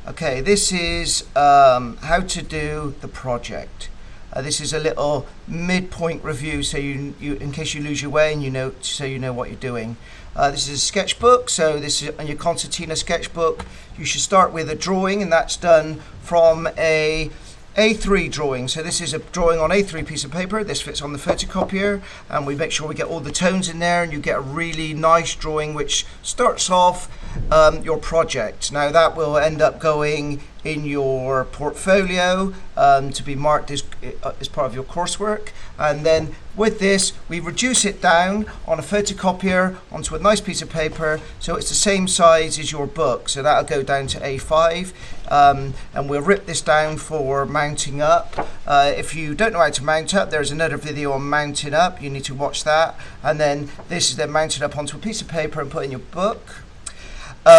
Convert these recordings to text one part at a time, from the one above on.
Okay, this is how to do the project. This is a little midpoint review, so you in case you lose your way and you know what you're doing. This is a sketchbook, so this is on your concertina sketchbook. You should start with a drawing, and that's done from a A3 drawing. So this is a drawing on A3 piece of paper. This fits on the photocopier, and we make sure we get all the tones in there, and you get a really nice drawing which starts off your project. Now that will end up going in your portfolio to be marked as part of your coursework, and then with this we reduce it down on a photocopier onto a nice piece of paper so it's the same size as your book, so that'll go down to A5, and we'll rip this down for mounting up. If you don't know how to mount up, there's another video on mounting up, you need to watch that, and then this is then mounted up onto a piece of paper and put in your book.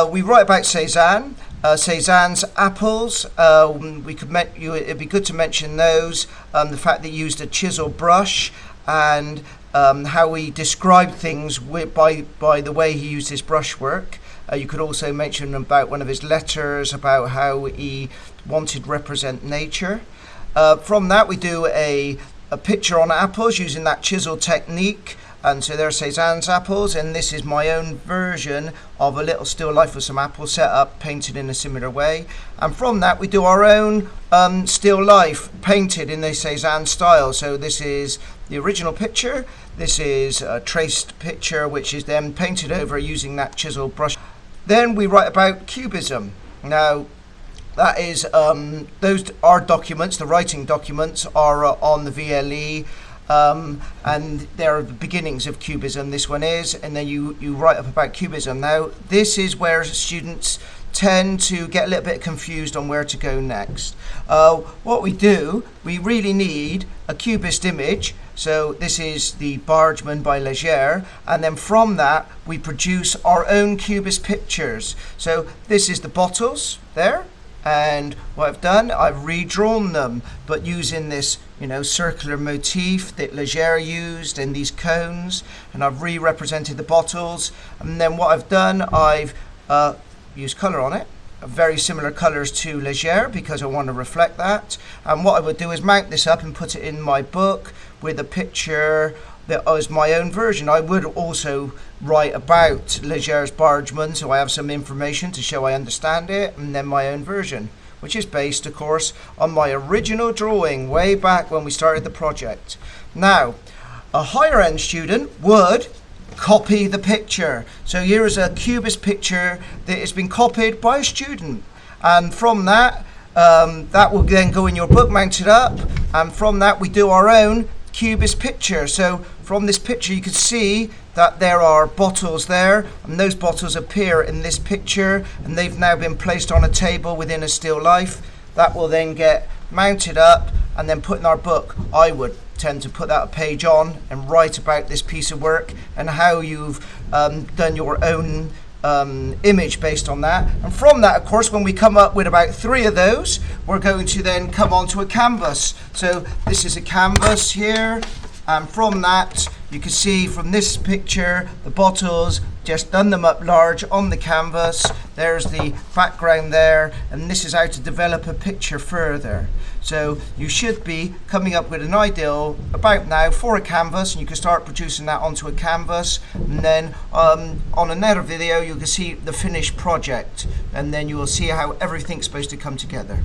We write about Cézanne. Cézanne's apples, it'd be good to mention those, the fact that he used a chisel brush, and how he described things by the way he used his brushwork. You could also mention about one of his letters about how he wanted to represent nature. From that we do a picture on apples using that chisel technique. And so there's Cézanne's apples, and this is my own version of a little still life with some apples set up, painted in a similar way. And from that we do our own still life, painted in the Cézanne style. So this is the original picture, this is a traced picture which is then painted over using that chisel brush. Then we write about Cubism. Now that is, those are documents, the writing documents are on the VLE. And there are the beginnings of Cubism, this one is, and then you write up about Cubism. Now this is where students tend to get a little bit confused on where to go next. What we do, we really need a Cubist image, so this is the Bargeman by Leger, and then from that we produce our own Cubist pictures. So this is the bottles there, and what I've done, I've redrawn them, but using this, circular motif that Leger used in these cones, and I've re-represented the bottles. And then what I've done, I've used colour on it, very similar colours to Leger because I want to reflect that. And what I would do is mount this up and put it in my book with a picture that was my own version. I would also write about Leger's Bargeman, so I have some information to show I understand it, and then my own version, which is based, of course, on my original drawing way back when we started the project. Now, a higher end student would copy the picture. So here is a Cubist picture that has been copied by a student, and from that, that will then go in your book mounted up, and from that we do our own Cubist picture. So from this picture you can see that there are bottles there, and those bottles appear in this picture, and they've now been placed on a table within a still life. That will then get mounted up and then put in our book. I would tend to put that page on and write about this piece of work and how you've done your own image based on that. And from that, of course, when we come up with about 3 of those, we're going to then come onto a canvas. So this is a canvas here, and from that you can see from this picture the bottles, just done them up large on the canvas. There's the background there, and this is how to develop a picture further. So you should be coming up with an ideal about now for a canvas, and you can start producing that onto a canvas, and then on another video you can see the finished project, and then you will see how everything's supposed to come together.